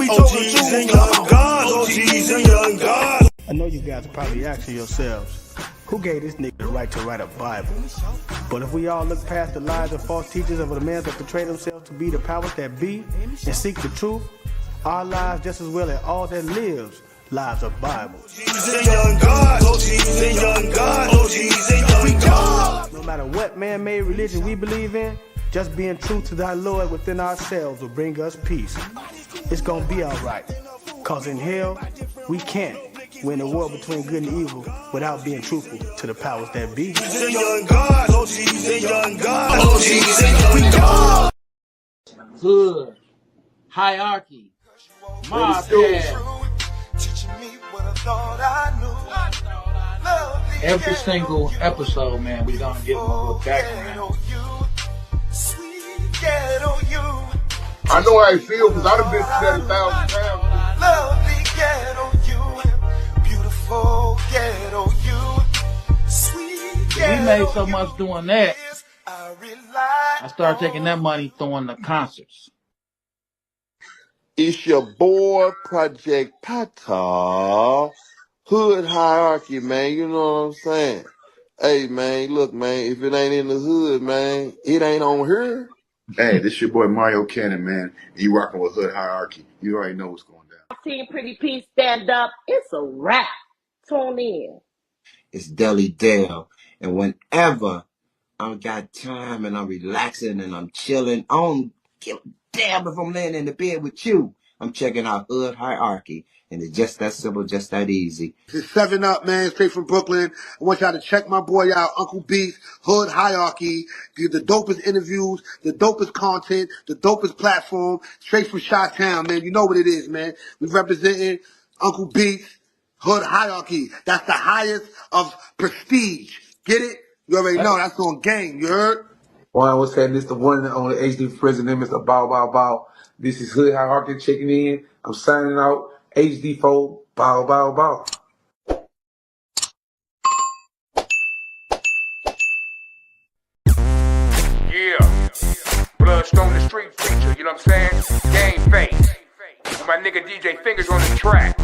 we talking to? Young gods, OGs and young gods. I know you guys are probably asking yourselves, who gave this nigga the right to write a Bible? But if we all look past the lies and false teachers of the men that portray themselves to be the powers that be and seek the truth, our lives just as well as all that lives, lives are Bible. No matter what man-made religion we believe in, just being true to thy Lord within ourselves will bring us peace. It's gonna be alright, cause in hell, we can't win a war between good and evil without being truthful to the powers that be. Hood, hierarchy, mob pad. Every single episode, man, we gonna give them a little background. I know how I feel because I've been through that 1,000 times. Lovely ghetto you, beautiful ghetto you, sweet ghetto. We made so much doing that. I started taking that money throwing the concerts. It's your boy, Project Pata. Hood hierarchy, man. You know what I'm saying? Hey, man, look, man, if it ain't in the hood, man, it ain't on here. Hey, this your boy Mario Cannon, man. You rocking with Hood Hierarchy. You already know what's going down. Team Pretty P stand up. It's a wrap. Tune in. It's Deli Dale. And whenever I got time and I'm relaxing and I'm chilling, I don't give a damn if I'm laying in the bed with you. I'm checking out Hood Hierarchy. And it's just that simple, just that easy. It's 7 Up, man, straight from Brooklyn. I want y'all to check my boy out, Uncle Beast, Hood Hierarchy. Get the dopest interviews, the dopest content, the dopest platform, straight from Chi-Town, man. You know what it is, man. We representing Uncle Beast, Hood Hierarchy. That's the highest of prestige. Get it? You already know. That's on game. You heard? Well, I was saying this the one and only HD president, Mr. Bow Bow Bow. This is Hood Hierarchy checking in. I'm signing out. HD4, bow, bow, bow. Yeah, Bloodstone the street preacher, you know what I'm saying? Game face. With my nigga DJ Fingers on the track.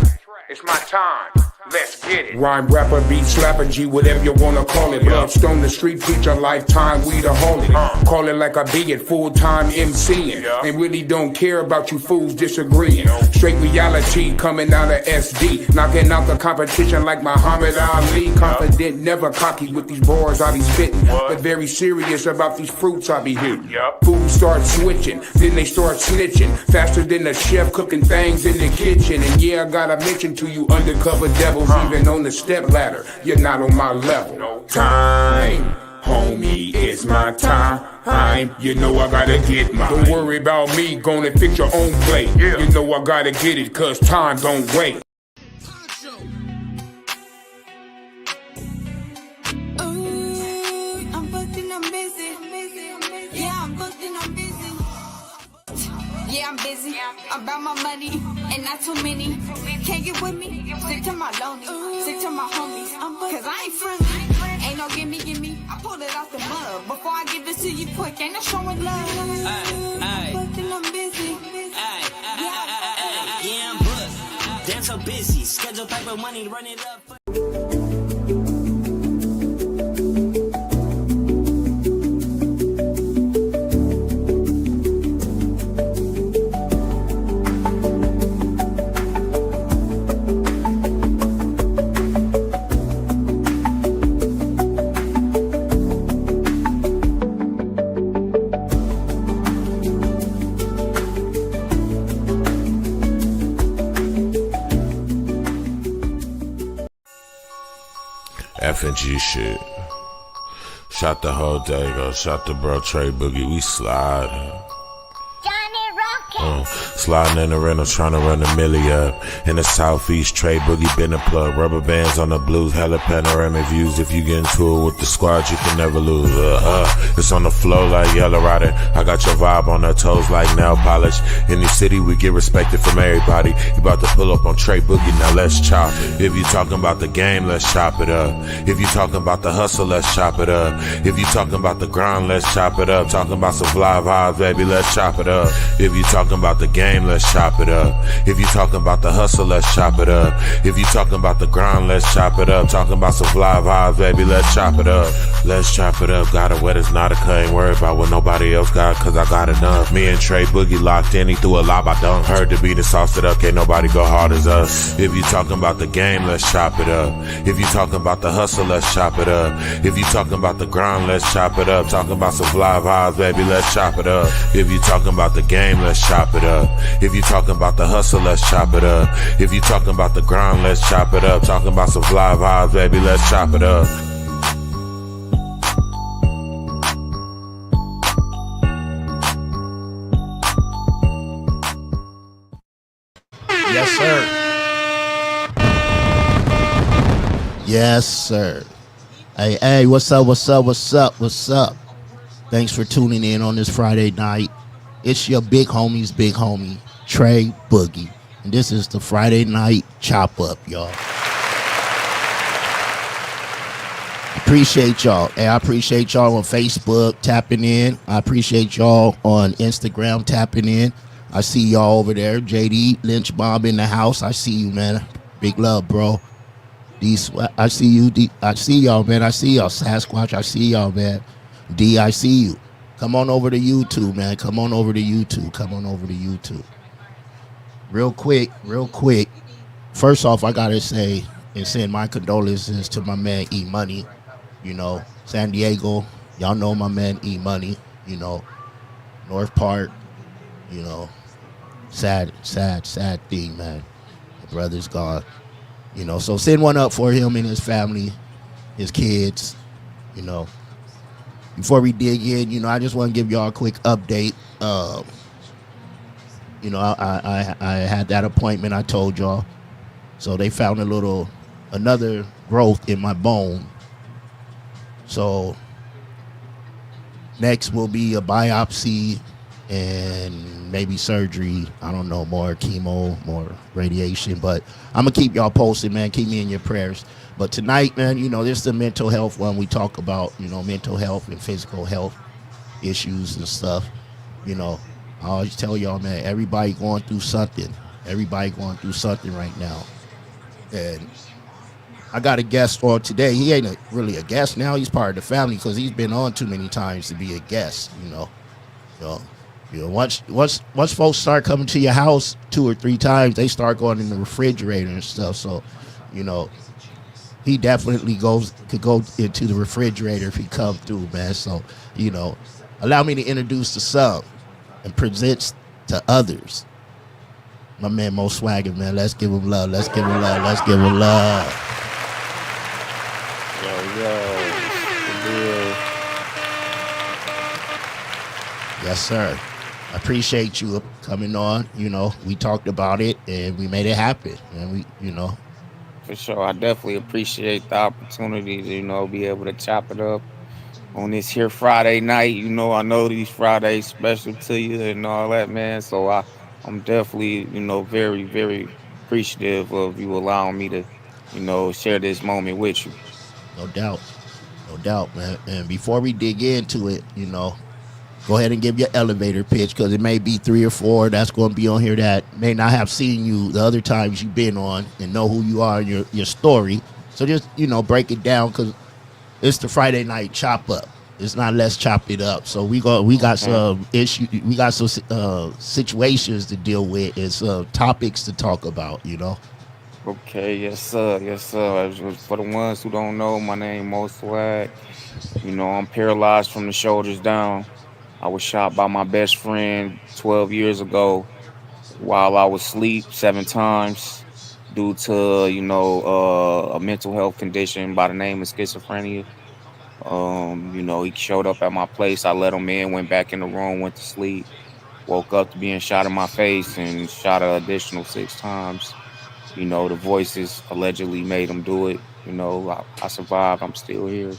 It's my time. Let's get it. Rhyme rapper, beat slapper, G, whatever you wanna call it. Bloodstone the street preacher, lifetime, we the holy. Call it like I be it, full-time MCing. And really don't care about you fools disagreeing. Straight reality coming out of SD. Knocking out the competition like Muhammad Ali. Confident, never cocky with these bars I be spitting. But very serious about these fruits I be hitting. Fools start switching, then they start snitching. Faster than the chef cooking things in the kitchen. And yeah, I gotta mention to you undercover devils, even on the step ladder, you're not on my level. Time, homie, it's my time. You know I gotta get mine. Don't worry about me, gonna fix your own plate. You know I gotta get it, cause time don't wait. Yeah, I'm busy. I'm about my money and not too many. Can't get with me? Stick to my lonely. Stick to my homies. Cause I ain't friendly. Ain't no gimme. I pulled it out the mud. Before I give this to you quick, ain't no showing love. I'm busy. Yeah, I'm booked. Damn so busy. Schedule paper money, run it up. F&G shit. Shot the whole day, go shot the bro Trey Boogie, we sliding. Sliding in the rental, trying to run a milli up. In the southeast, Trey Boogie been a plug. Rubber bands on the blues, hella panoramic views. If you get into it with the squad, you can never lose. It's on the flow like Yellow Rider. I got your vibe on her toes like nail polish. In the city, we get respected from everybody. You about to pull up on Trey Boogie, now let's chop. If you talking about the game, let's chop it up. If you talking about the hustle, let's chop it up. If you talking about the grind, let's chop it up. Talking about some fly vibes, baby, let's chop it up. If you talking about about the game, let's chop it up. If you talking about the hustle, let's chop it up. If you talking about the grind, let's chop it up. Talking about some fly vibes, baby, let's chop it up. Let's chop it up. Got a wet, it's not a cut. Ain't worried about what nobody else got, cause I got enough. Me and Trey Boogie locked in, he threw a lob, I dunk. Heard the beat and sauced it up, can't nobody go hard as us. If you talking about the game, let's chop it up. If you talking about the hustle, let's chop it up. If you talking about the grind, let's chop it up. Talking about some fly vibes, baby, let's chop it up. If you talking about the game, let's chop it up. If you talking about the hustle, let's chop it up. If you talking about the grind, let's chop it up. Talking about some fly vibes, baby, let's chop it up. Yes, sir. Yes, sir. Hey, what's up? Thanks for tuning in on this Friday night. It's your big homie, Trey Boogie. And this is the Friday night chop up, y'all. Appreciate y'all. Hey, I appreciate y'all on Facebook tapping in. I appreciate y'all on Instagram tapping in. I see y'all over there. JD Lynch Bomb in the house. I see you, man. Big love, bro. I see you. I see y'all, man. I see y'all. Sasquatch, I see y'all, man. D, I see you. Come on over to YouTube, man. Come on over to YouTube. Real quick. First off, I gotta say and send my condolences to my man E Money. You know, San Diego. Y'all know my man E Money. You know, North Park. You know, sad thing, man. The brother's gone. You know, so send one up for him and his family, his kids. You know, before we dig in, you know, I just want to give y'all a quick update. You know, I had that appointment I told y'all. So they found another growth in my bone. So next will be a biopsy and maybe surgery. I don't know, more chemo, more radiation. But I'm going to keep y'all posted, man. Keep me in your prayers. But tonight, man, you know, this is the mental health one. We talk about, you know, mental health and physical health issues and stuff. You know, I always tell y'all, man, everybody going through something. Right now. And I got a guest on today. He ain't really a guest now. He's part of the family because he's been on too many times to be a guest, you know. Once folks start coming to your house 2 or 3 times, they start going in the refrigerator and stuff. So, you know, he definitely could go into the refrigerator if he come through, man. So, you know, allow me to introduce the sub and present to others. My man Mo Swagga, man. Let's give him love. Yes, sir. I appreciate you coming on. You know, we talked about it and we made it happen. And we, you know. For sure. I definitely appreciate the opportunity to, you know, be able to chop it up on this here Friday night. You know, I know these Fridays special to you and all that, man. So I'm definitely, you know, very, very appreciative of you allowing me to, you know, share this moment with you. No doubt, man. And before we dig into it, you know, go ahead and give your elevator pitch because it may be 3 or 4 that's going to be on here that may not have seen you the other times you've been on and know who you are and your story. So just, you know, break it down because it's the Friday night chop up. It's not let's chop it up. So we got some issues. We got some situations to deal with and some topics to talk about, you know. Okay, yes, sir. For the ones who don't know, my name Mo Swag. You know, I'm paralyzed from the shoulders down. I was shot by my best friend 12 years ago while I was asleep 7 times due to, you know, a mental health condition by the name of schizophrenia. You know, he showed up at my place. I let him in, went back in the room, went to sleep, woke up to being shot in my face and shot an additional 6 times. You know, the voices allegedly made him do it. You know, I survived. I'm still here,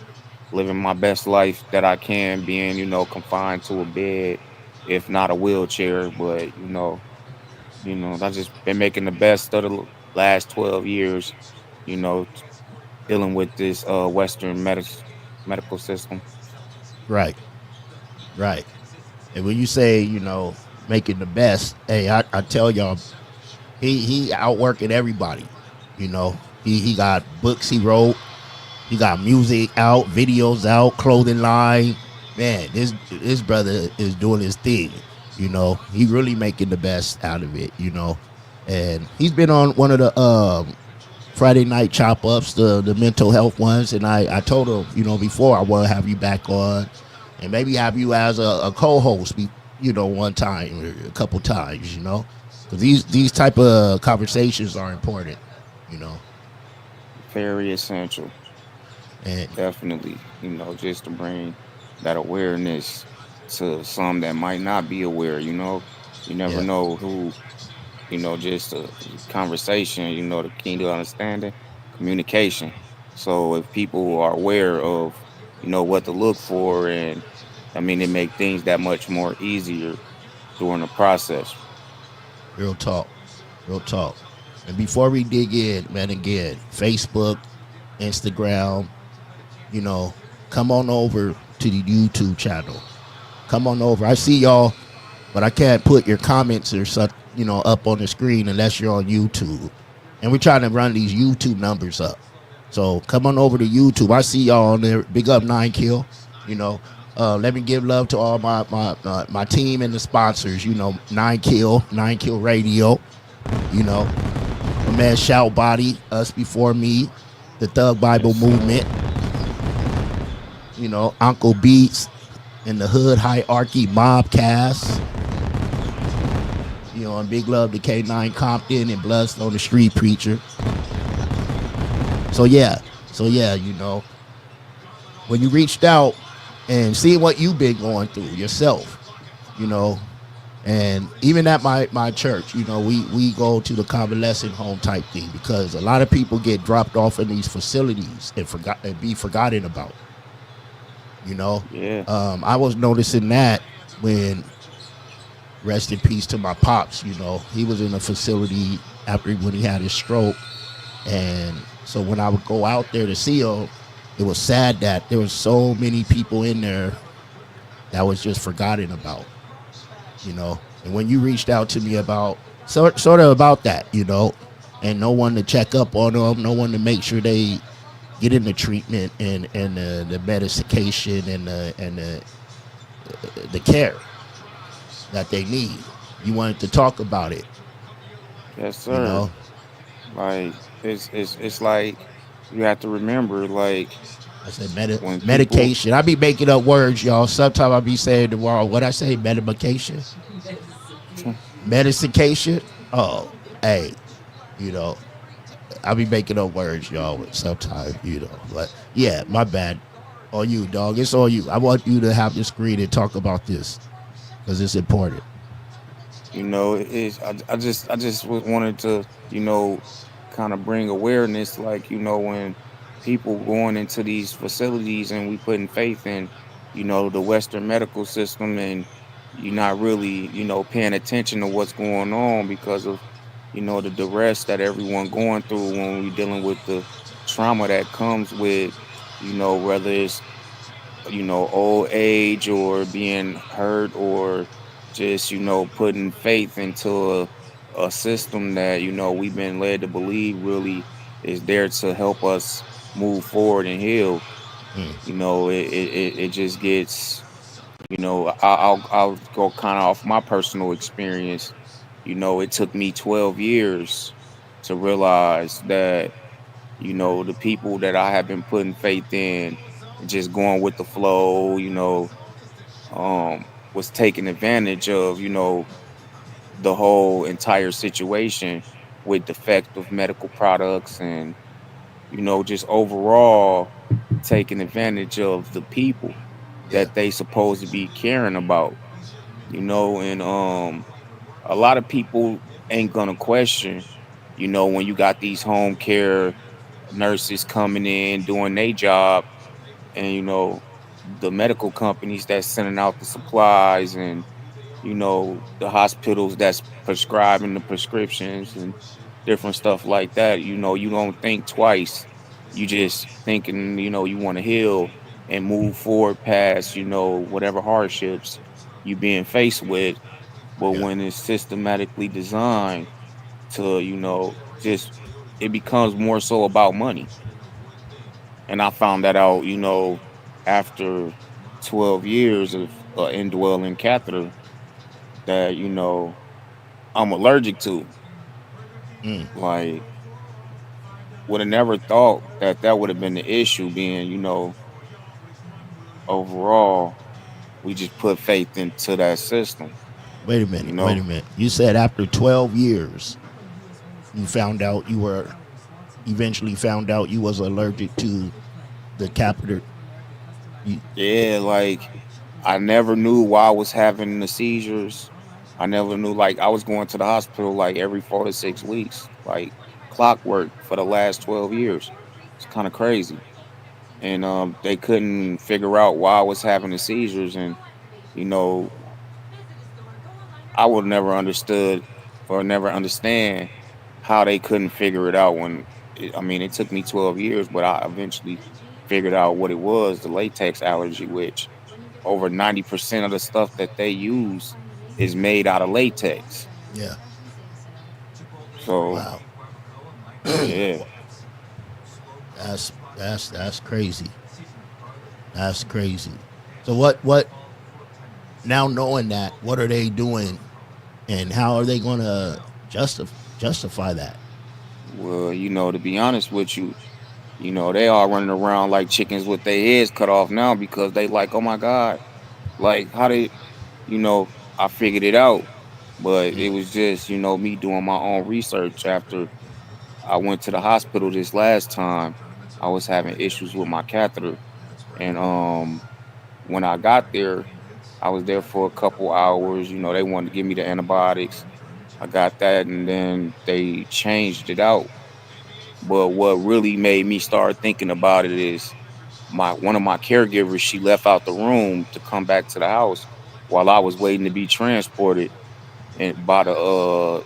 living my best life that I can, being, you know, confined to a bed, if not a wheelchair. But, I just been making the best of the last 12 years, you know, dealing with this Western medical system. Right. And when you say, you know, making the best. Hey, I tell y'all, he outworking everybody. You know, he got books he wrote. He got music out, videos out, clothing line. Man, this brother is doing his thing. You know, he really making the best out of it. You know, and he's been on one of the Friday night chop ups, the mental health ones, and I told him, you know, before I want to have you back on, and maybe have you as a co-host, you know, one time or a couple times, you know, because these type of conversations are important, you know. Very essential. And definitely, you know, just to bring that awareness to some that might not be aware, you know. You never yeah, know who, you know, just a conversation, you know, the key to understanding, communication. So if people are aware of, you know, what to look for, and I mean, it make things that much more easier during the process. real talk, real talk. And before we dig in, man, again, Facebook, Instagram, you know, come on over to the YouTube channel. Come on over. I see y'all, but I can't put your comments or such, you know, up on the screen unless you're on YouTube. And we're trying to run these YouTube numbers up. So come on over to YouTube. I see y'all on there. Big up 9Kill. You know, let me give love to all my team and the sponsors. You know, 9Kill Radio. You know, my man Shout Body, Us Before Me, the Thug Bible Movement. You know, Uncle Beats and the Hood Hierarchy Mobcast. You know, and big love to K9 Compton and Bloodstone the Street Preacher. So yeah, you know, when you reached out and seeing what you've been going through yourself, you know, and even at my church, you know, we go to the convalescent home type thing because a lot of people get dropped off in these facilities and be forgotten about. You know, Yeah. I was noticing that when, rest in peace to my pops, you know, he was in a facility when he had his stroke. And so when I would go out there to see him, it was sad that there was so many people in there that was just forgotten about, you know. And when you reached out to me about sort of about that, you know, and no one to check up on them, no one to make sure they get into treatment and the medication and the care that they need. You wanted to talk about it. Yes, sir. You know? Like it's like you have to remember, like I said medication. People, I be making up words, y'all. Sometimes I be saying the wrong. What I say, medication, medication. Oh, hey, you know, I be making up words, y'all. Sometimes, you know, but yeah, my bad. On you, dog. It's on you. I want you to have the screen and talk about this because it's important. you know, I just wanted to, you know, kind of bring awareness, like, you know, when people going into these facilities and we putting faith in, you know, the Western medical system, and you're not really, you know, paying attention to what's going on because of, you know, the duress that everyone going through when we're dealing with the trauma that comes with, you know, whether it's, you know, old age or being hurt or just, you know, putting faith into a system that, you know, we've been led to believe really is there to help us move forward and heal. You know, it just gets, you know, I'll go kind of off my personal experience. You know, it took me 12 years to realize that, you know, the people that I have been putting faith in, just going with the flow, you know, was taken advantage of, you know, the whole entire situation with defective medical products and, you know, just overall taking advantage of the people Yeah. that they supposed to be caring about, you know, and a lot of people ain't gonna question, you know, when you got these home care nurses coming in doing their job, and, you know, the medical companies that's sending out the supplies, and, you know, the hospitals that's prescribing the prescriptions and different stuff like that. You know, you don't think twice. You just thinking, you know, you want to heal and move forward past, you know, whatever hardships you being faced with. But Yeah. when it's systematically designed to, just it becomes more so about money. And I found that out, after 12 years of indwelling catheter that, I'm allergic to. Mm. Like, would have never thought that that would have been the issue being, overall, we just put faith into that system, Wait a you minute. Wait a know? minute. You said after 12 years, you found out you were eventually found out you was allergic to the catheter. You, Yeah, like I never knew why I was having the seizures. I never knew, like, I was going to the hospital like every 4 to 6 weeks, like clockwork for the last 12 years. It's kind of crazy. And they couldn't figure out why I was having the seizures. And, you know, I would never understood or never understand how they couldn't figure it out I mean, it took me 12 years, but I eventually figured out what it was, the latex allergy, which over 90% of the stuff that they use is made out of latex. yeah. So, Wow. yeah. That's crazy. That's crazy. So what now knowing that, what are they doing and how are they going to justify that? Well, to be honest with you, they all running around like chickens with their heads cut off now because they like, oh my God, like how they, you know, I figured it out. But it Mm. was just, me doing my own research after I went to the hospital this last time. I was having issues with my catheter. And when I got there, I was there for a couple hours. They wanted to give me the antibiotics. I got that, and then they changed it out. But what really made me start thinking about it is my one of my caregivers, she left out the room to come back to the house while I was waiting to be transported and by the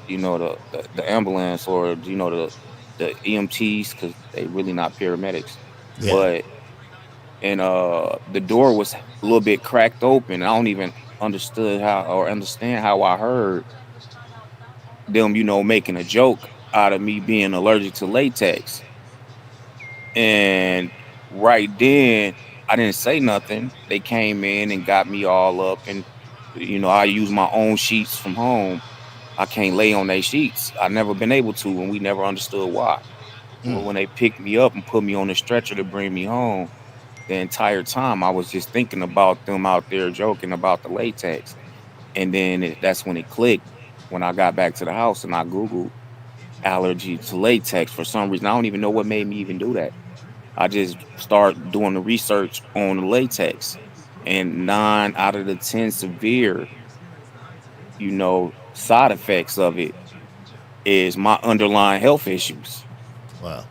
ambulance or the EMTs because they really not paramedics. Yeah. But and the door was a little bit cracked open. I don't even understand how I heard them, making a joke out of me being allergic to latex. And right then, I didn't say nothing. They came in and got me all up, and I use my own sheets from home. I can't lay on their sheets. I never been able to, and we never understood why. Well, Mm. when they picked me up and put me on the stretcher to bring me home, the entire time I was just thinking about them out there joking about the latex. And then that's when it clicked when I got back to the house and I Googled allergy to latex for some reason. I don't even know what made me even do that. I just start doing the research on the latex, and 9 out of the 10 severe, side effects of it is my underlying health issues. Wow.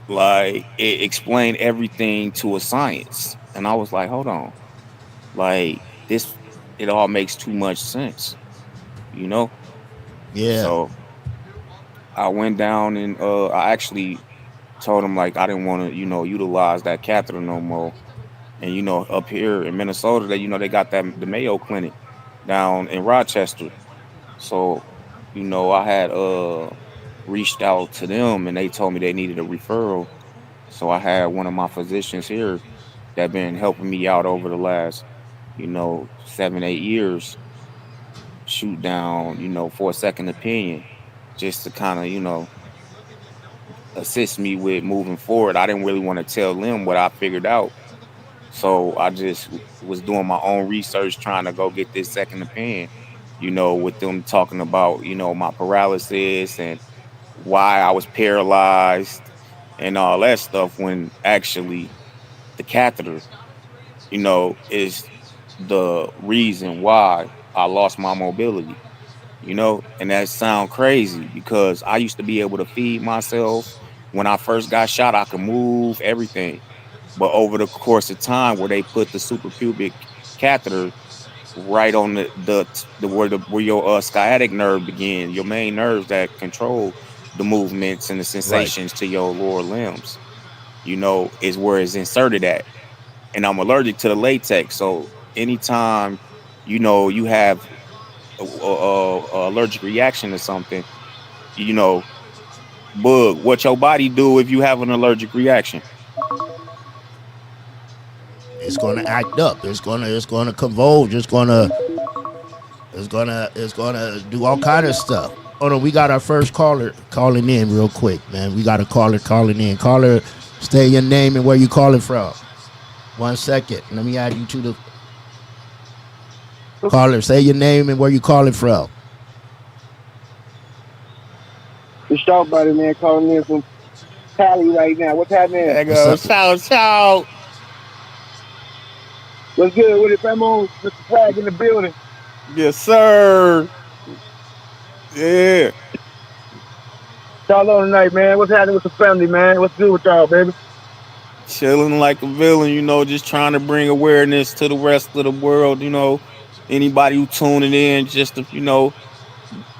Like it explained everything to a science, and I was like, hold on, like this, it all makes too much sense, you know. Yeah. So I went down and I actually told him like I didn't want to, utilize that catheter no more. And up here in Minnesota, they got that the Mayo Clinic down in Rochester. So, I had reached out to them and they told me they needed a referral. So I had one of my physicians here that been helping me out over the last, 7, 8 years shoot down, for a second opinion, just to kind of, assist me with moving forward. I didn't really want to tell them what I figured out. So I just was doing my own research, trying to go get this second opinion, with them talking about, my paralysis and why I was paralyzed and all that stuff when actually the catheter, is the reason why I lost my mobility, and that sound crazy because I used to be able to feed myself. When I first got shot, I could move everything. But over the course of time, where they put the suprapubic catheter right on where your sciatic nerve begin, your main nerves that control the movements and the Right. sensations to your lower limbs, is where it's inserted at. And I'm allergic to the latex, so anytime you have a allergic reaction to something, you know, bug, what your body do if you have an allergic reaction? It's gonna act up. It's gonna convulge. It's gonna do all kind of stuff. Hold on, we got our first caller calling in real quick, man. We got a caller calling in. Caller, say your name and where you calling from. 1 second. Let me add you to the caller. Say your name and where you calling from. The Sharp Body man calling in from Cali right now. What's happening? There goes shout. What's good with it, Famo? Mr. Swag in the building. Yes, sir. Yeah. Y'all on tonight, man. What's happening with the family, man? What's good with y'all, baby? Chilling like a villain, you know, just trying to bring awareness to the rest of the world, you know. Anybody who tuning in, just to, you know,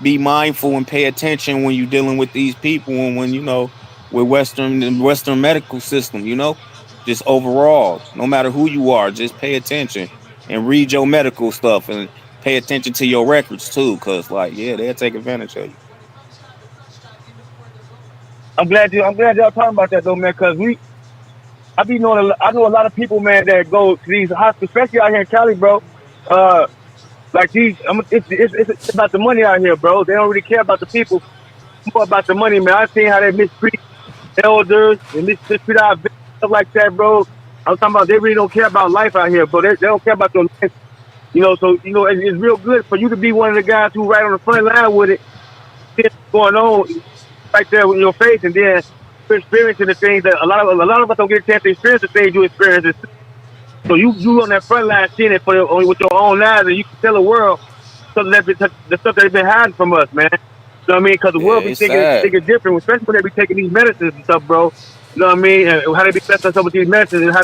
be mindful and pay attention when you're dealing with these people and when, you know, with Western medical system, you know. Just overall, no matter who you are, just pay attention and read your medical stuff and pay attention to your records too, cause like, yeah, they'll take advantage of you. I'm glad y'all talking about that though, man, cause I know a lot of people, man, that go to these hospitals, especially out here in Cali, bro. Like these, it's about the money out here, bro. They don't really care about the people, more about the money, man. I've seen how they mistreat elders and mistreat our vets, stuff like that, bro. I'm talking about they really don't care about life out here, bro. They don't care about your life, you know. So you know, it's real good for you to be one of the guys who right on the front line with it, going on right there in your face, and then you're experiencing the things that a lot of us don't get a chance to experience the things you experience. So you on that front line seeing it with your own eyes, and you can tell the world the stuff that they've been hiding from us, man. You know what I mean? Because the world be thinking different, especially when they be taking these medicines and stuff, bro. You know what I mean? And how they be messing us up with these medicines, and how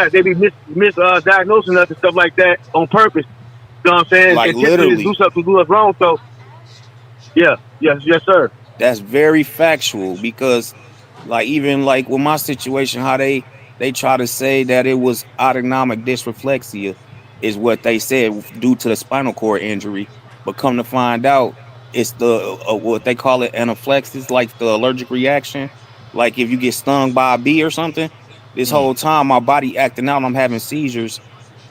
they be misdiagnosing us and stuff like that on purpose. You know what I'm saying? Like literally do something to do us wrong. So yes, sir. That's very factual because, like, even like with my situation, how they try to say that it was autonomic dysreflexia is what they said due to the spinal cord injury, but come to find out it's the what they call it anaphylaxis, like the allergic reaction. Like if you get stung by a bee or something, this whole time my body acting out and I'm having seizures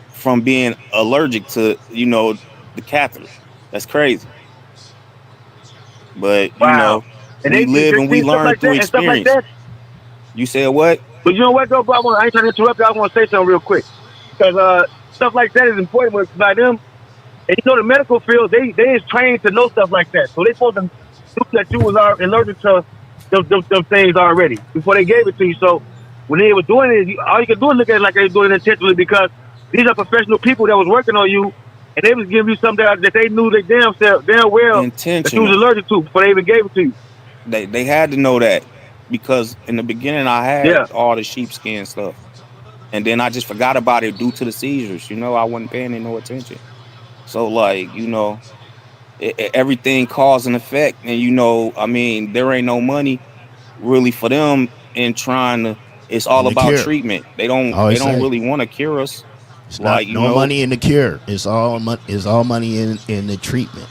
from being allergic to, you know, the catheter. That's crazy. But you know, and we live and we learn like through that, experience. Stuff like that. You said what? But you know what though, bro? I ain't trying to interrupt you. I want to say something real quick because stuff like that is important by them. And you know, the medical field, they is trained to know stuff like that. So they supposed to know that you was allergic to them things already before they gave it to you. So when they were doing it, all you can do is look at it like they were doing it intentionally because these are professional people that was working on you, and they was giving you something that they knew they damn well that you was allergic to before they even gave it to you. They had to know that because in the beginning I had all the sheepskin stuff, and then I just forgot about it due to the seizures. You know, I wasn't paying it no attention. So like, you know, everything cause and effect, and you know, I mean, there ain't no money really for them in trying to. It's all about cure. treatment. They don't really want to cure us. It's like, not no money in the cure. It's all money in the treatment.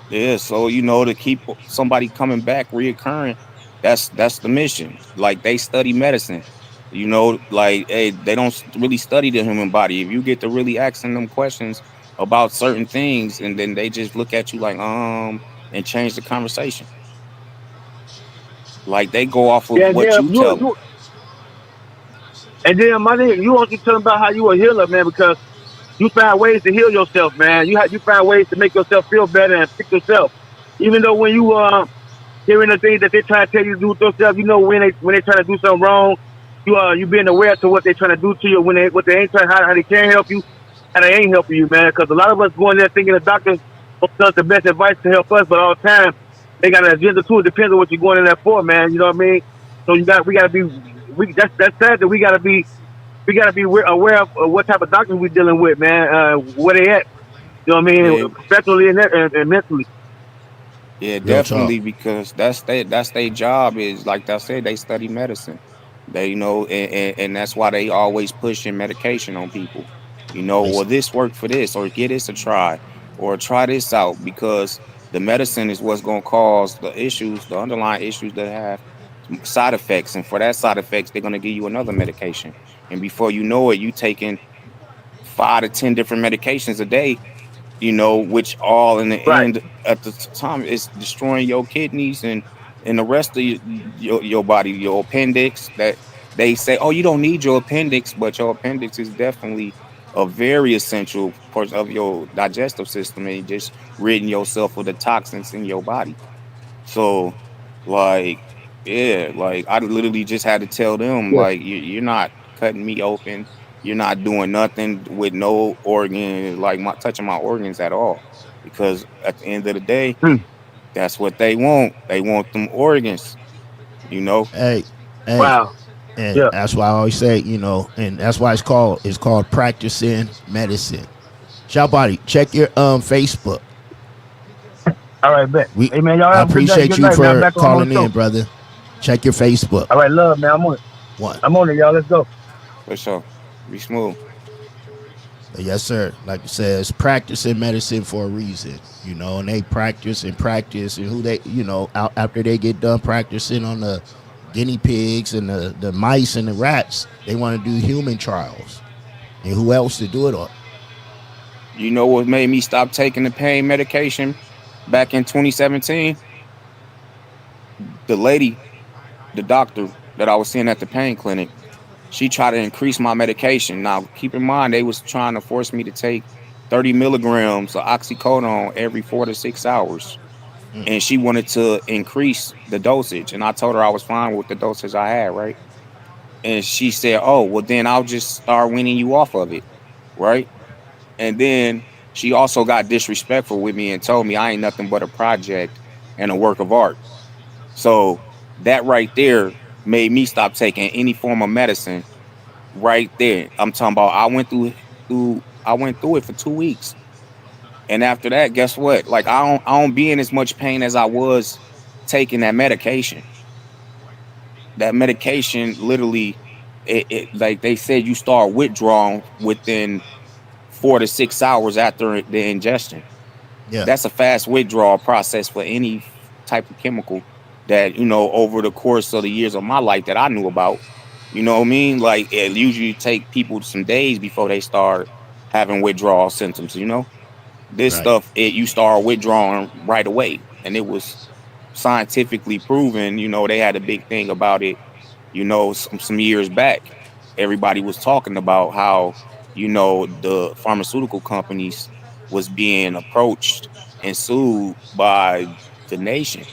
Yeah, so you know, to keep somebody coming back reoccurring, that's the mission. Like they study medicine. You know, like hey, they don't really study the human body. If you get to really asking them questions about certain things, and then they just look at you like and change the conversation. Like they go off of what you tell them. And then my nigga, you want to tell them about how you a healer, man, because you find ways to heal yourself, man. You find ways to make yourself feel better and fix yourself. Even though when you hearing the things that they try to tell you to do with yourself, you know when they try to do something wrong, you being aware to what they trying to do to you, what they ain't trying, how they can't help you, how they ain't helping you, man. Because a lot of us go in there thinking the doctors give us the best advice to help us, but all the time they got an agenda too. It depends on what you're going in there for, man. You know what I mean? So we gotta be. That's sad that we gotta be aware of what type of doctors we dealing with, man. Where they at? You know what I mean? Professionally and mentally. Yeah, definitely, because that's their job. Is like I said, they study medicine. They know, and that's why they always pushing medication on people. You know, well, this worked for this, or get this a try. or try this out because the medicine is what's going to cause the issues, the underlying issues that have side effects. And for that side effects, they're going to give you another medication. And before you know it, you taking 5 to 10 different medications a day, which all in the Right. end at the time is destroying your kidneys and the rest of your body, your appendix. That they say, oh, you don't need your appendix, but your appendix is definitely a very essential part of your digestive system, and just ridding yourself of the toxins in your body. So, like, yeah, like I literally just had to tell them, Yeah. like, you're not cutting me open. You're not doing nothing with no organ, like touching my organs at all. Because at the end of the day, Hmm. that's what they want. They want them organs, you know? Hey, hey, Wow. and Yeah. that's why I always say, and that's why it's called practicing medicine. Shout body, check your Facebook. All right, bet. We Hey man, y'all I have a good day. appreciate Good you night, man. I'm for back on. I'm on calling the show. in, brother. Check your Facebook. All right, love, man. I'm on it. One. I'm on it, y'all. Let's go. For sure. Be smooth. Yes, sir. Like I said, it's practicing medicine for a reason, and they practice and practice, and who they, after they get done practicing on the guinea pigs and the mice and the rats, they want to do human trials. And who else to do it on? You know what made me stop taking the pain medication back in 2017? The lady, the doctor that I was seeing at the pain clinic, she tried to increase my medication. Now, keep in mind, they was trying to force me to take 30 milligrams of oxycodone every 4 to 6 hours. And she wanted to increase the dosage. And I told her I was fine with the dosage I had, right? And she said, oh, well, then I'll just start weaning you off of it, right? And then she also got disrespectful with me and told me I ain't nothing but a project and a work of art. So that right there made me stop taking any form of medicine right there. I'm talking about I went through it for 2 weeks. And after that, guess what? Like I don't be in as much pain as I was taking that medication. That medication literally it like they said you start withdrawing within 4 to 6 hours after the ingestion. Yeah. That's a fast withdrawal process for any type of chemical that, over the course of the years of my life that I knew about. You know what I mean? Like it usually take people some days before they start having withdrawal symptoms. This Right. stuff, you start withdrawing right away. And it was scientifically proven, they had a big thing about it, some years back. Everybody was talking about how, the pharmaceutical companies was being approached and sued by the nation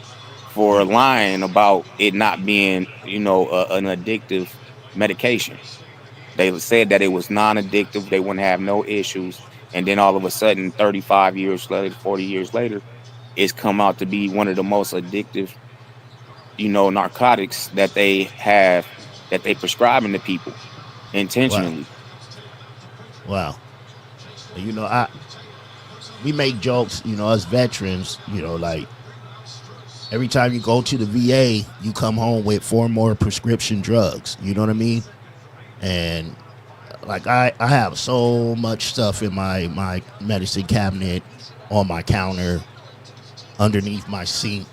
for lying about it not being, an addictive medication. They said that it was non-addictive, they wouldn't have no issues, and then all of a sudden, 35 years later, 40 years later, it's come out to be one of the most addictive, narcotics that they have, that they prescribing to people Wow. intentionally. Wow. We make jokes, us veterans, like every time you go to the VA, you come home with 4 more prescription drugs. You know what I mean? And like I have so much stuff in my medicine cabinet, on my counter, underneath my sink.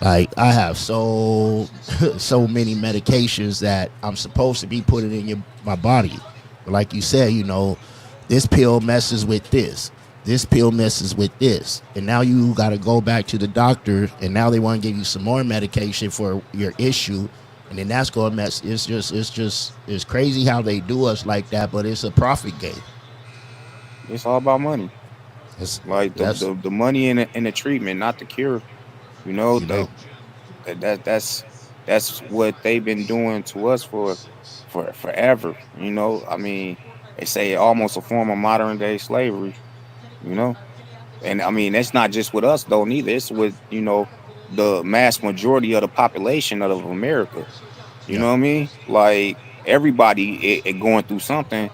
Like I have so many medications that I'm supposed to be putting in my body. But like you said, this pill messes with this. This pill messes with this. And now you got to go back to the doctor, and now they want to give you some more medication for your issue. And then that's going to mess. It's crazy how they do us like that, but it's a profit game. It's all about money. It's like the money and the treatment, not the cure. That's what they've been doing to us for forever. I mean, they say almost a form of modern day slavery. And I mean that's not just with us though. Neither it's with the mass majority of the population of America. You know what I mean? Like everybody going through something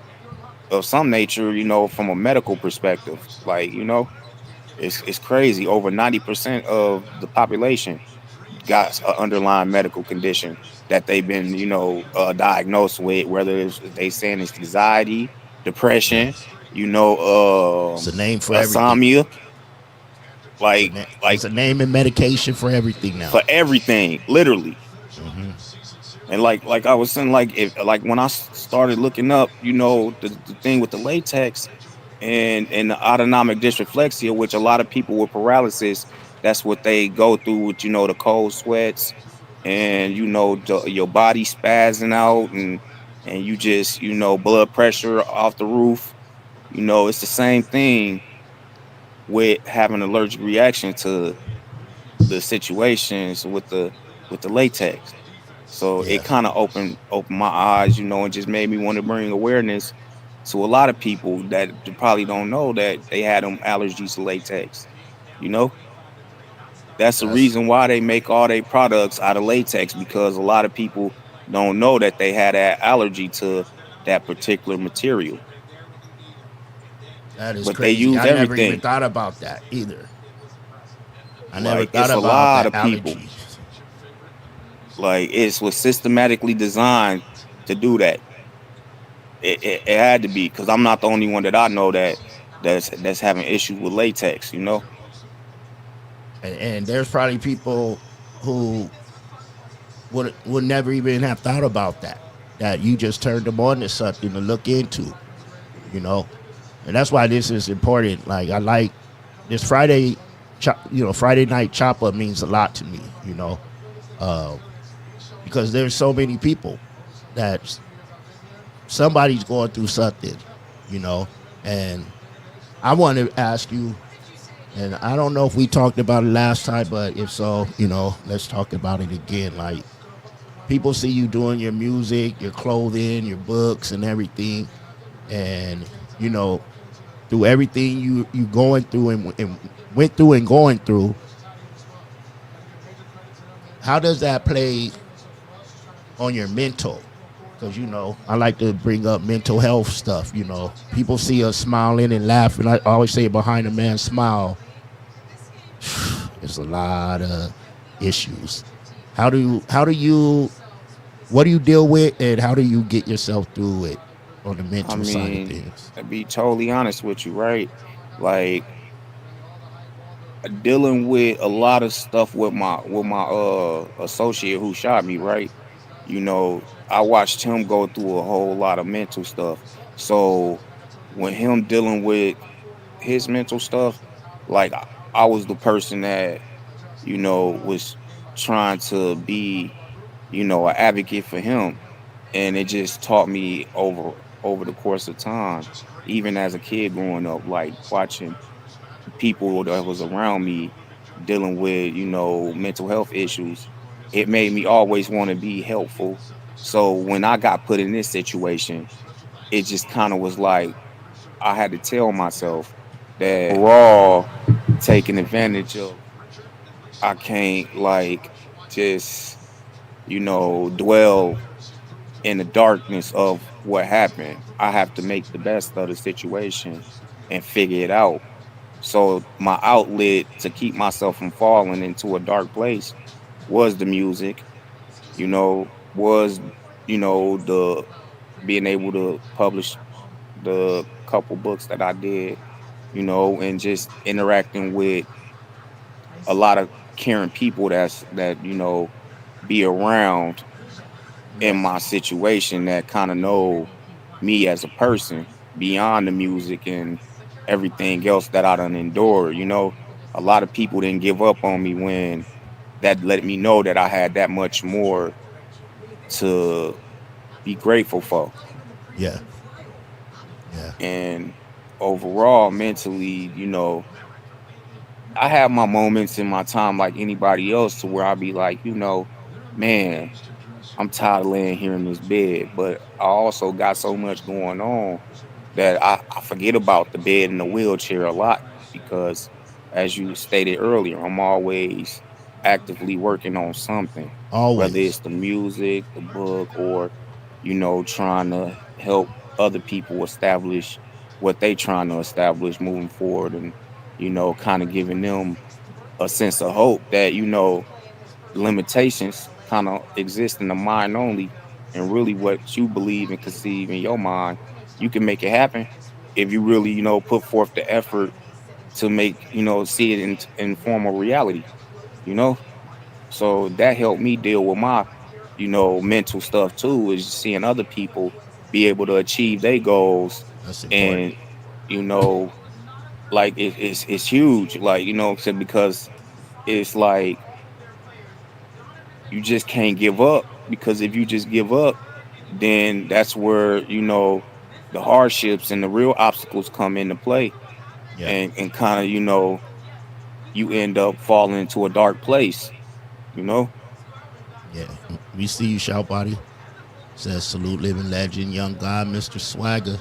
of some nature. From a medical perspective. Like it's crazy. Over 90% of the population got an underlying medical condition that they've been, diagnosed with, whether they saying it's anxiety, depression, You know, It's a name for everything. Asamia, It's a, like it's a name and medication for everything now. for everything, literally. Hmm. And like I was saying, like if like when I started looking up, you know, the thing with the latex and the autonomic dysreflexia, which a lot of people with paralysis, that's what they go through with, you know, the cold sweats and you know your body spazzing out and you just, you know, blood pressure off the roof. You know, it's the same thing with having an allergic reaction to the situations with the latex. So it Yeah, kind of opened my eyes, you know, and just made me want to bring awareness to a lot of people that probably don't know that they had them allergies to latex. You know, that's the that's reason why they make all their products out of latex, because a lot of people don't know that they had that allergy to that particular material. that is But they crazy. use I never even everything. thought about that either. I never Like thought it's a about lot the of people. allergies. Like it was systematically designed to do that. It had to be, because I'm not the only one that I know that's having issues with latex. You know. And there's probably people who would never even have thought about that. That you just turned them on to something to look into, you know. And that's why this is important. Like I like this Friday, Friday night chop up means a lot to me, you know, uh, because there's so many people that somebody's going through something, you know, and I want to ask you, and I don't know if we talked about it last time, but if so, you know, let's talk about it again. Like people see you doing your music, your clothing, your books, and everything, and you know, through everything you going through and went through and going through, how does that play on your mental? Because you know, I like to bring up mental health stuff. You know, people see us smiling and laughing. I always say behind a man's smile, there's a lot of issues. How do you what do you deal with, and how do you get yourself through it on the I mental side of mean, things? to be totally honest with you, right? Like dealing with a lot of stuff with my associate who shot me, right? You know, I watched him go through a whole lot of mental stuff. So when him dealing with his mental stuff, like I was the person that, you know, was trying to be, you know, an advocate for him. And it just taught me over the course of time, even as a kid growing up, like watching people that was around me dealing with, you know, mental health issues. It made me always want to be helpful. So when I got put in this situation, it just kind of was like I had to tell myself that raw taking advantage of. I can't like just, you know, dwell in the darkness of what happened. I have to make the best of the situation and figure it out. So my outlet to keep myself from falling into a dark place was the music, you know, was, you know, the being able to publish the couple books that I did, you know, and just interacting with a lot of caring people that, you know, be around in Yeah, my situation that kind of know me as a person beyond the music and everything else that I done endured. You know, a lot of people didn't give up on me when that let me know that I had that much more to be grateful for. yeah, yeah. And overall, mentally, you know, I have my moments in my time like anybody else to where I be like, you know, man, I'm tired of laying here in this bed, but I also got so much going on that I forget about the bed and the wheelchair a lot because, as you stated earlier, I'm always actively working on something, whether Always. it's the music, the book, or, you know, trying to help other people establish what they trying to establish moving forward and, you know, kind of giving them a sense of hope that, you know, limitations kind of exist in the mind only, and really what you believe and conceive in your mind, you can make it happen. if you really, put forth the effort to make, see it in form of reality, you know. So that helped me deal with my, mental stuff too, is seeing other people be able to achieve their goals. That's important. And, you know, like it's huge, like, because it's like you just can't give up, because if you just give up, then that's where, the hardships and the real obstacles come into play. Yeah. And kind of, you end up falling into a dark place, you know. Yeah. We see you, Shout Body. Says salute living legend, young guy, Mr. Swagga.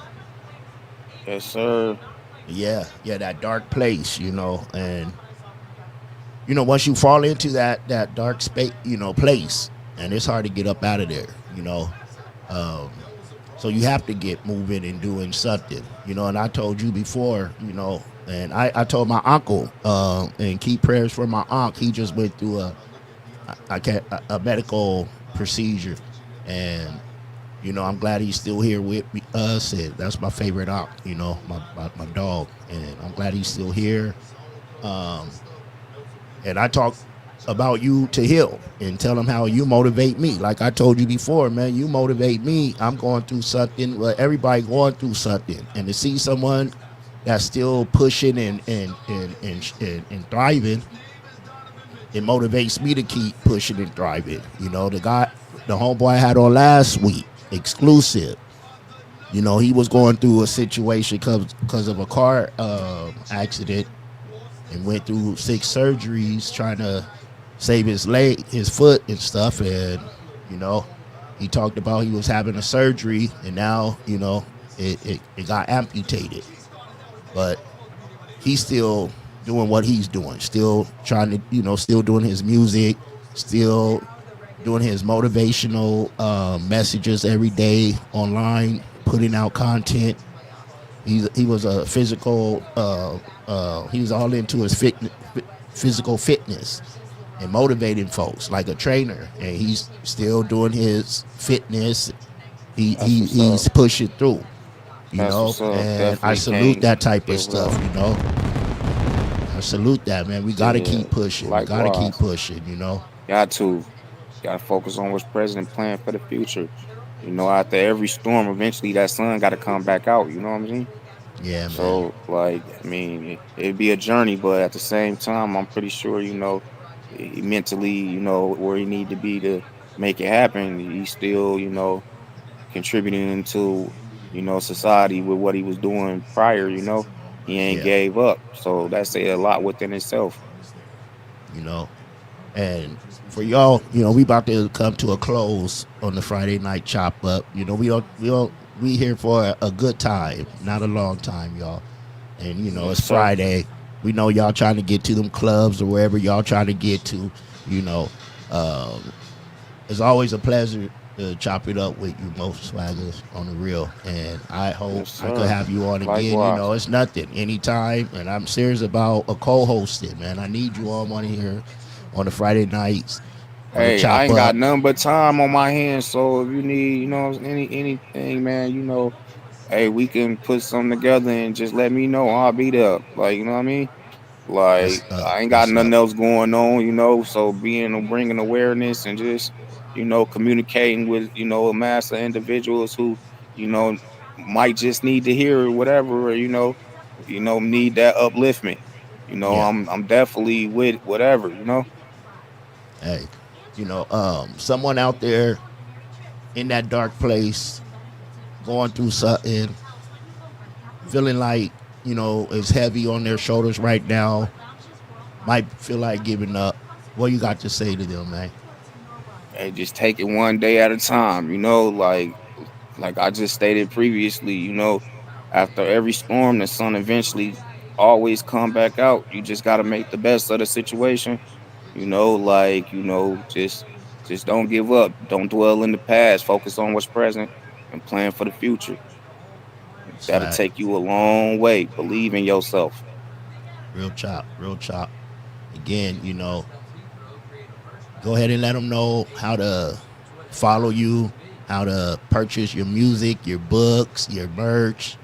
Yes, sir. Yeah, that dark place, and once you fall into that dark space, place, and it's hard to get up out of there, Um, so you have to get moving and doing something, and I told you before, and I told my uncle, and keep prayers for my uncle. He just went through a medical procedure, and I'm glad he's still here with us, and that's my favorite uncle, my dog, and I'm glad he's still here. And I talk about you to him and tell him how you motivate me. Like I told you before, man, you motivate me. I'm going through something. Well, everybody going through something, and to see someone that's still pushing and thriving, it motivates me to keep pushing and thriving. The homeboy I had on last week, exclusive. He was going through a situation because of a car accident, and went through 6 surgeries trying to save his leg, his foot and stuff. And, he talked about he was having a surgery, and now, it got amputated. But he's still doing what he's doing, still trying to, still doing his music, still doing his motivational messages every day online, putting out content. He was a physical, he was all into his physical fitness and motivating folks like a trainer, and he's still doing his fitness. He's pushing through, and I salute that type of stuff, I salute that, man. We got to keep pushing. We got to keep pushing, Got to focus on what's present and plan for the future. After every storm, eventually that sun got to come back out. You know what I'm saying? Yeah, man. So, it'd be a journey, but at the same time, I'm pretty sure, mentally, where he need to be to make it happen. He's still, contributing to, society with what he was doing prior. He ain't gave up. So that's a lot within itself. And for y'all, we about to come to a close on the Friday night chop up. We here for a good time, not a long time, y'all. And it's Friday. We know y'all trying to get to them clubs or wherever y'all trying to get to. It's always a pleasure to chop it up with you, most Swaggers, on the real. And I hope I could have you on again. It's nothing, anytime. And I'm serious about a co-hosting, man. I need you on one here on the Friday nights. Hey, I ain't got nothing but time on my hands, so if you need, anything, man, hey, we can put something together and just let me know. I'll be there. Like, you know what I mean? Like, I ain't got nothing else going on, so bringing awareness and just, communicating with, a mass of individuals who, might just need to hear whatever, or, need that upliftment. I'm definitely with whatever, Hey, someone out there in that dark place, going through something, feeling like, it's heavy on their shoulders right now, might feel like giving up. What you got to say to them, man? Hey, just take it one day at a time, like I just stated previously, after every storm, the sun eventually always come back out. You just got to make the best of the situation. Just don't give up. Don't dwell in the past. Focus on what's present and plan for the future. That'll take you a long way. Believe in yourself. Real chop. Again, go ahead and let them know how to follow you, how to purchase your music, your books, your merch,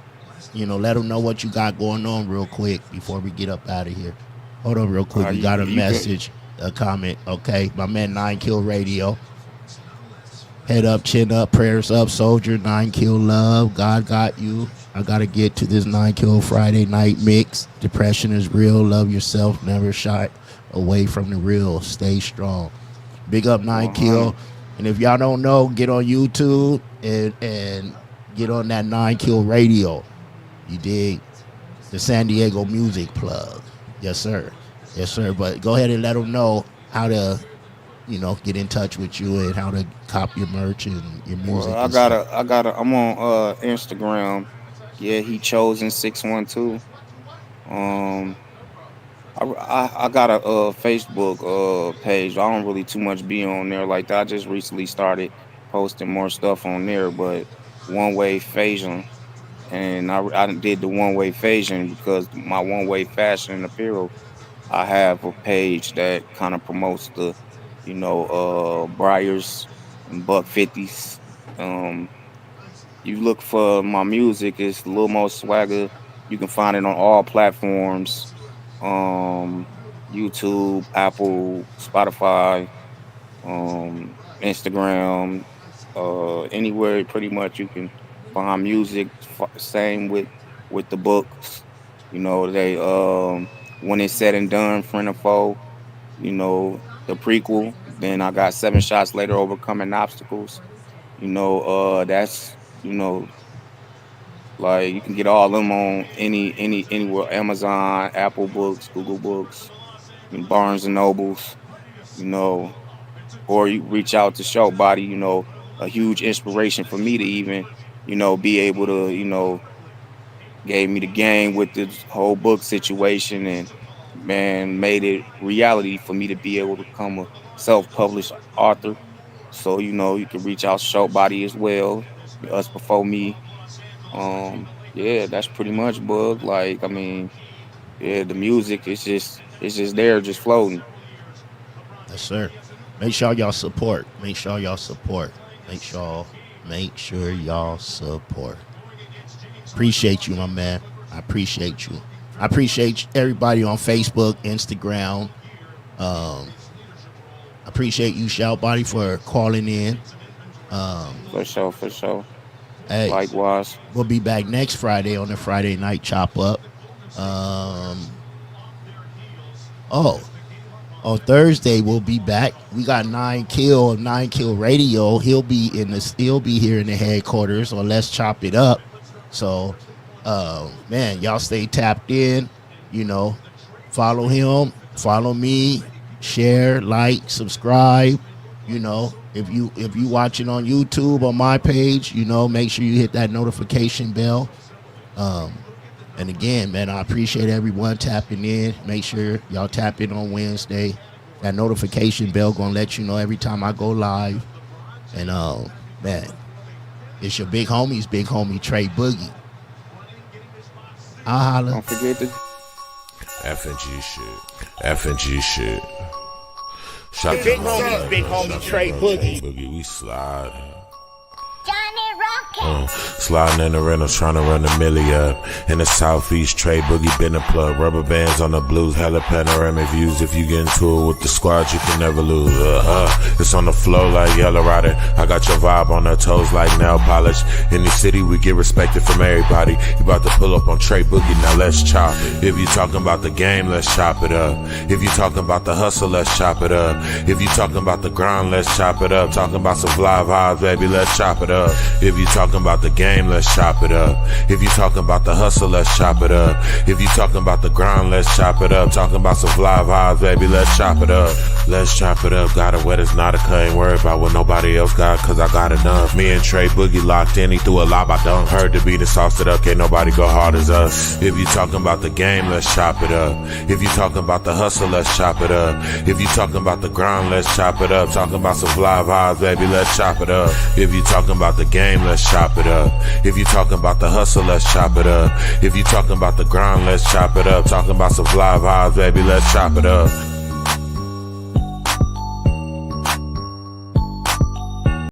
let them know what you got going on real quick before we get up out of here. Hold on real quick. We got a message, a comment. Okay, my man 9 Kill Radio. Head up, chin up, prayers up, soldier. 9 Kill love. God got you. I got to get to this 9 Kill Friday night mix. Depression is real. Love yourself. Never shy away from the real. Stay strong. Big up 9 Kill. And if y'all don't know, get on YouTube and get on that 9 Kill Radio. You dig? The San Diego music plug. Yes, sir. Yes, sir. But go ahead and let them know how to, get in touch with you and how to cop your merch and your music. Well, I'm on Instagram. Yeah, he chosen 612. I got a Facebook page. I don't really too much be on there like that. I just recently started posting more stuff on there, but One Way Fashion. And I did the One Way Fashion because my One Way Fashion and Apparel, I have a page that kind of promotes the, Briars and Buck 50s. You look for my music, it's Lil Mo Swagga. You can find it on all platforms. YouTube, Apple, Spotify, Instagram, anywhere pretty much you can find music. Same with the books. They when it's said and done, Friend or Foe, the prequel. Then I got 7 Shots Later, Overcoming Obstacles. That's like you can get all of them on anywhere, Amazon, Apple Books, Google Books, Barnes and Nobles, or you reach out to Showbody, a huge inspiration for me to even, be able to, gave me the game with this whole book situation and, man, made it reality for me to be able to become a self-published author. So, you can reach out to Showbody as well, Us Before Me. Yeah, that's pretty much, Bug. Like, the music is just there, just floating. Yes, sir. Make sure y'all support. Make sure y'all support. Appreciate you, my man. I appreciate you. I appreciate everybody on Facebook, Instagram. Appreciate you, Shoutbody, for calling in. For sure. Hey, likewise. We'll be back next Friday on the Friday Night Chop Up. On Thursday we'll be back. We got 9 Kill Radio. He'll be here in the headquarters on Let's Chop It Up. So, man, y'all stay tapped in. Follow him, follow me, share, like, subscribe. If you watching on YouTube on my page, make sure you hit that notification bell. And again, man, I appreciate everyone tapping in. Make sure y'all tap in on Wednesday. That notification bell gonna let you know every time I go live. And man, it's your big homie Trey Boogie. I'll holler. Don't forget to F&G shit. Shout out to big homie Trey Boogie. We slide. Sliding in the rentals, trying to run the milli up. In the southeast, Trey Boogie been a plug. Rubber bands on the blues, hella panoramic views. If you get into it with the squad, you can never lose. It's on the flow like Yellow Rider. I got your vibe on her toes like nail polish. In the city, we get respected from everybody. You about to pull up on Trey Boogie, now let's chop it. If you talking about the game, let's chop it up. If you talking about the hustle, let's chop it up. If you talking about the grind, let's chop it up. Talking about some fly vibes, baby, let's chop it up. If you talking about the game, let's chop it up. If you talking about the hustle, let's chop it up. If you talking about the grind, let's chop it up. Talking about some fly vibes, baby, let's chop it up. Let's chop it up. Got it wet, it's not a cut. Ain't worried about what nobody else got, cause I got enough. Me and Trey Boogie locked in, he threw a lob, I dunk. Heard the beat and sauced it up, can't nobody go hard as us. If you talking about the game, let's chop it up. If you talking about the hustle, let's chop it up. If you talking about the grind, let's chop it up. Talking about some fly vibes, baby, let's chop it up. If you talking about the game, let's chop it up. If you talking about the hustle, let's chop it up. If you talking about the grind, let's chop it up. Talking about some fly vibes, baby, let's chop it up.